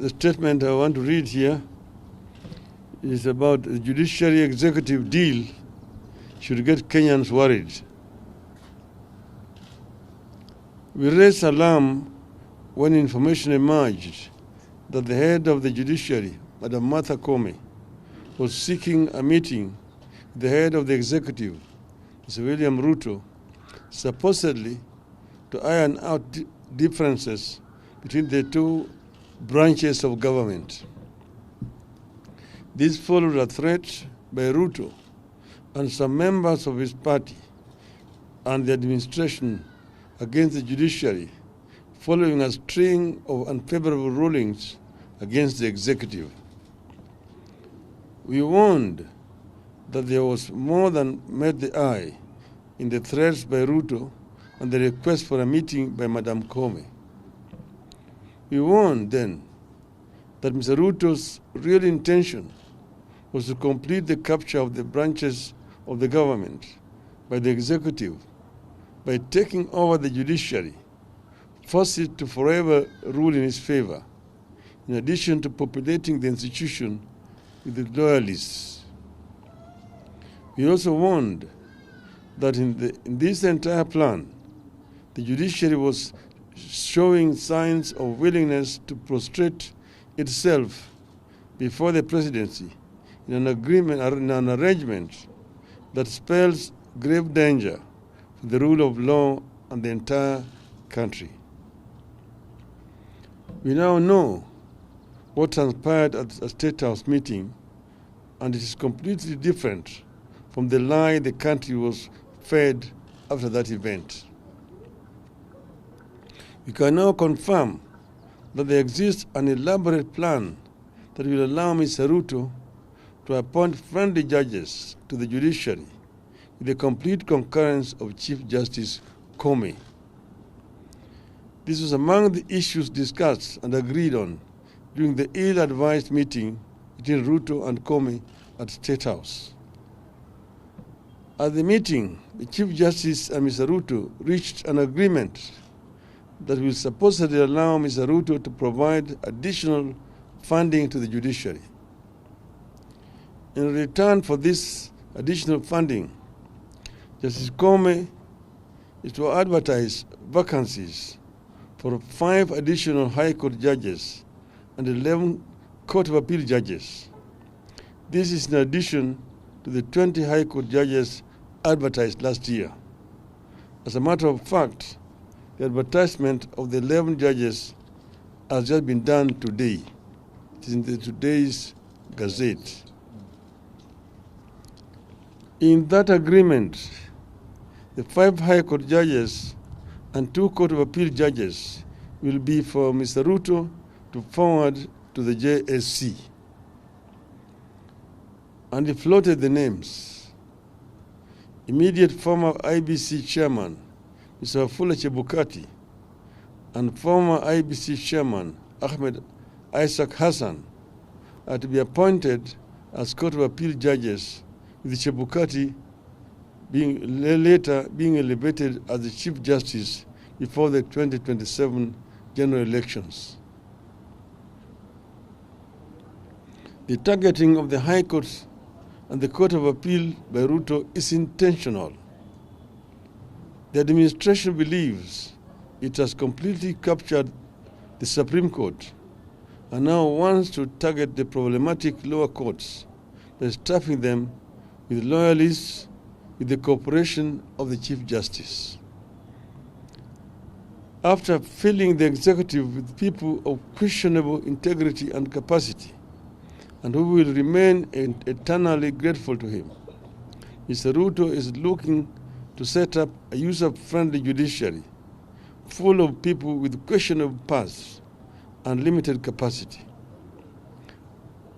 the statement I want to read here is about the judiciary-executive deal should get Kenyans worried. We raised alarm when information emerged that the head of the judiciary, Madam Martha Koome, was seeking a meeting with the head of the executive, Mr William Ruto, supposedly to iron out differences between the two branches of government. This followed a threat by Ruto and some members of his party and the administration against the judiciary, following a string of unfavorable rulings against the executive. We warned that there was more than met the eye in the threats by Ruto and the request for a meeting by Madam Koome. We warned then that Mr. Ruto's real intention was to complete the capture of the branches of the government by the executive by taking over the judiciary, force it to forever rule in his favor, in addition to populating the institution with the loyalists. We also warned that in this entire plan, the judiciary was showing signs of willingness to prostrate itself before the presidency in an arrangement that spells grave danger for the rule of law and the entire country. We now know what transpired at a State House meeting, and it is completely different from the lie the country was fed after that event. We can now confirm that there exists an elaborate plan that will allow Mr. Ruto to appoint friendly judges to the judiciary with the complete concurrence of Chief Justice Koome. This was among the issues discussed and agreed on during the ill-advised meeting between Ruto and Koome at State House. At the meeting, the Chief Justice and Mr. Ruto reached an agreement that will supposedly allow Mr. Ruto to provide additional funding to the judiciary. In return for this additional funding, Justice Koome is to advertise vacancies for 5 additional High Court judges and 11 Court of Appeal judges. This is in addition to the 20 High Court judges advertised last year. As a matter of fact, the advertisement of the 11 judges has just been done today. It is in today's Gazette. In that agreement, the 5 High Court judges and 2 Court of Appeal judges will be for Mr. Ruto to forward to the JSC. And he floated the names. Immediate former IBC chairman, Mr. Wafula Chebukati, and former IBC chairman, Ahmed Isaac Hassan, are to be appointed as Court of Appeal judges, with Chebukati later being elevated as the Chief Justice before the 2027 general elections. The targeting of the High Court and the Court of Appeal by Ruto is intentional. The administration believes it has completely captured the Supreme Court and now wants to target the problematic lower courts by stuffing them with loyalists with the cooperation of the Chief Justice. After filling the executive with people of questionable integrity and capacity, and who will remain eternally grateful to him, Mr. Ruto is looking to set up a user-friendly judiciary full of people with questionable pasts and limited capacity.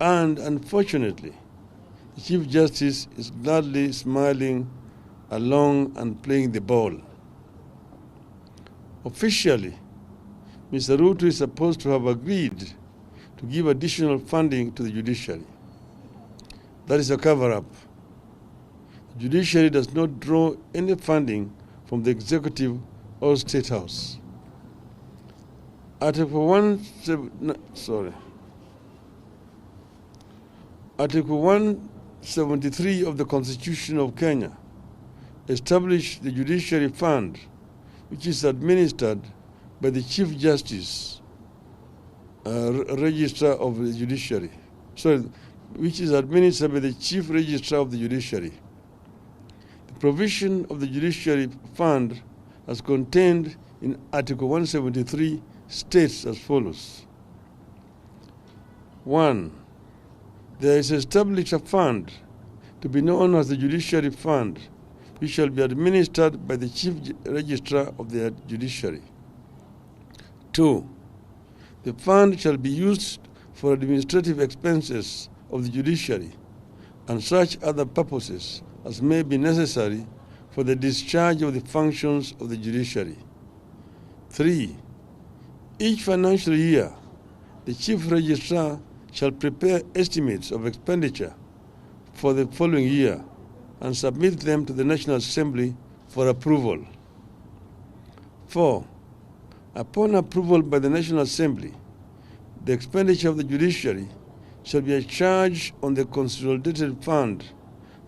And unfortunately, the Chief Justice is gladly smiling along and playing the ball. Officially, Mr. Ruto is supposed to have agreed to give additional funding to the judiciary. That is a cover-up. The judiciary does not draw any funding from the executive or State House. Article 1, Article 173 of the Constitution of Kenya established the Judiciary Fund, which is administered by the Chief Justice, Registrar of the Judiciary. Which is administered by the Chief Registrar of the Judiciary. The provision of the Judiciary Fund as contained in Article 173 states as follows. 1. There is established a fund to be known as the Judiciary Fund, which shall be administered by the Chief Registrar of the Judiciary. 2. The fund shall be used for administrative expenses of the judiciary and such other purposes as may be necessary for the discharge of the functions of the judiciary. 3. Each financial year, the Chief Registrar shall prepare estimates of expenditure for the following year and submit them to the National Assembly for approval. 4. Upon approval by the National Assembly, the expenditure of the judiciary shall be a charge on the consolidated fund,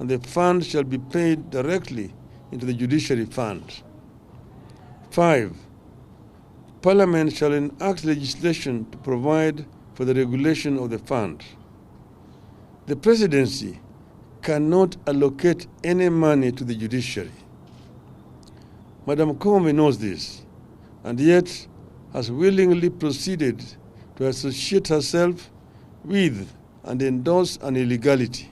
and the fund shall be paid directly into the Judiciary Fund. 5. Parliament shall enact legislation to provide for the regulation of the fund. The presidency cannot allocate any money to the judiciary. Madam Koome knows this, and yet has willingly proceeded to associate herself with and endorse an illegality.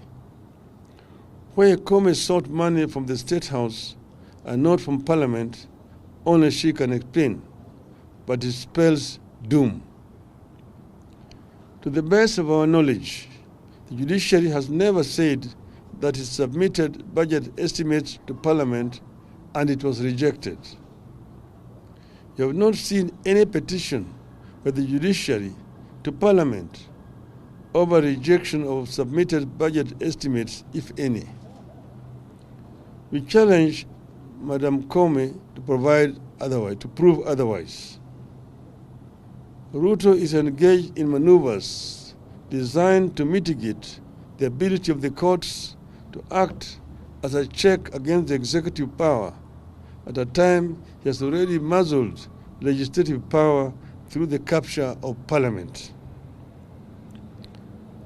Where Koome sought money from the State House and not from Parliament, only she can explain, but it spells doom. To the best of our knowledge, the judiciary has never said that it submitted budget estimates to Parliament and it was rejected. You have not seen any petition by the judiciary to Parliament over rejection of submitted budget estimates, if any. We challenge Madam Koome to prove otherwise. Ruto is engaged in maneuvers designed to mitigate the ability of the courts to act as a check against the executive power at a time he has already muzzled legislative power through the capture of Parliament.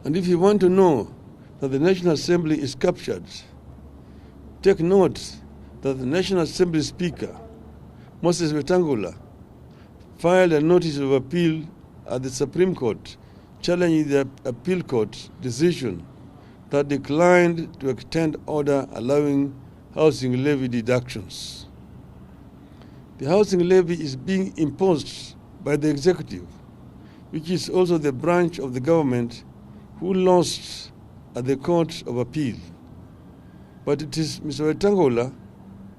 And if you want to know that the National Assembly is captured, take note that the National Assembly Speaker, Moses Wetangula, filed a notice of appeal at the Supreme Court challenging the appeal court decision that declined to extend order allowing housing levy deductions. The housing levy is being imposed by the executive, which is also the branch of the government who lost at the Court of Appeal. But it is Mr. Wetangula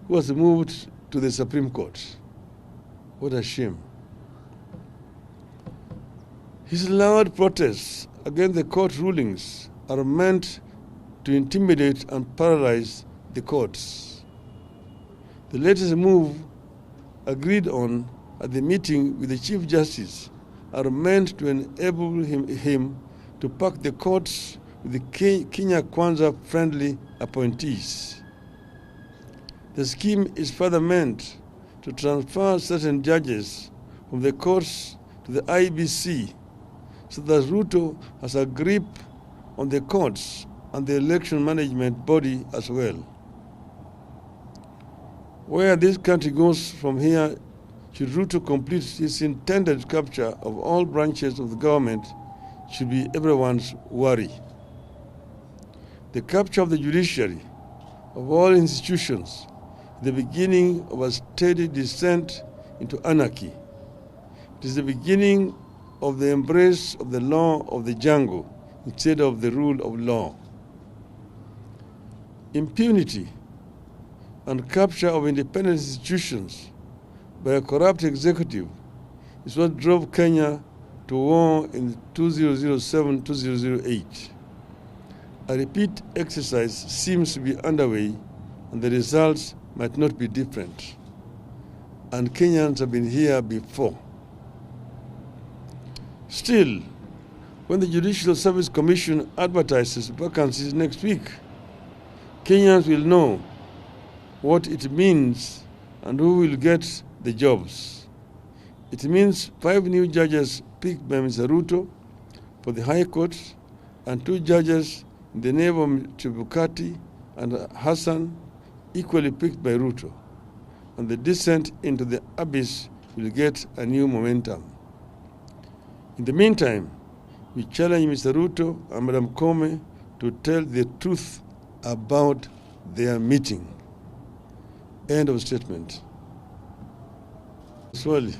who has moved to the Supreme Court. What a shame. His loud protests against the court rulings are meant to intimidate and paralyze the courts. The latest move agreed on at the meeting with the Chief Justice are meant to enable him to pack the courts with the Kenya Kwanza friendly appointees. The scheme is further meant to transfer certain judges from the courts to the IBC so that Ruto has a grip on the courts and the election management body as well. Where this country goes from here, should Ruto complete his intended capture of all branches of the government, should be everyone's worry. The capture of the judiciary, of all institutions, the beginning of a steady descent into anarchy. It is the beginning of the embrace of the law of the jungle instead of the rule of law. Impunity and capture of independent institutions by a corrupt executive is what drove Kenya to war in 2007-2008. A repeat exercise seems to be underway, and the results might not be different. And Kenyans have been here before. Still, when the Judicial Service Commission advertises vacancies next week, Kenyans will know what it means and who will get the jobs. It means 5 new judges picked by Mr. Ruto for the High Court and 2 judges in the name of Chebukati and Hassan, equally picked by Ruto. And the descent into the abyss will get a new momentum. In the meantime, we challenge Mr. Ruto and Madam Koome to tell the truth about their meeting. End of statement. Swali.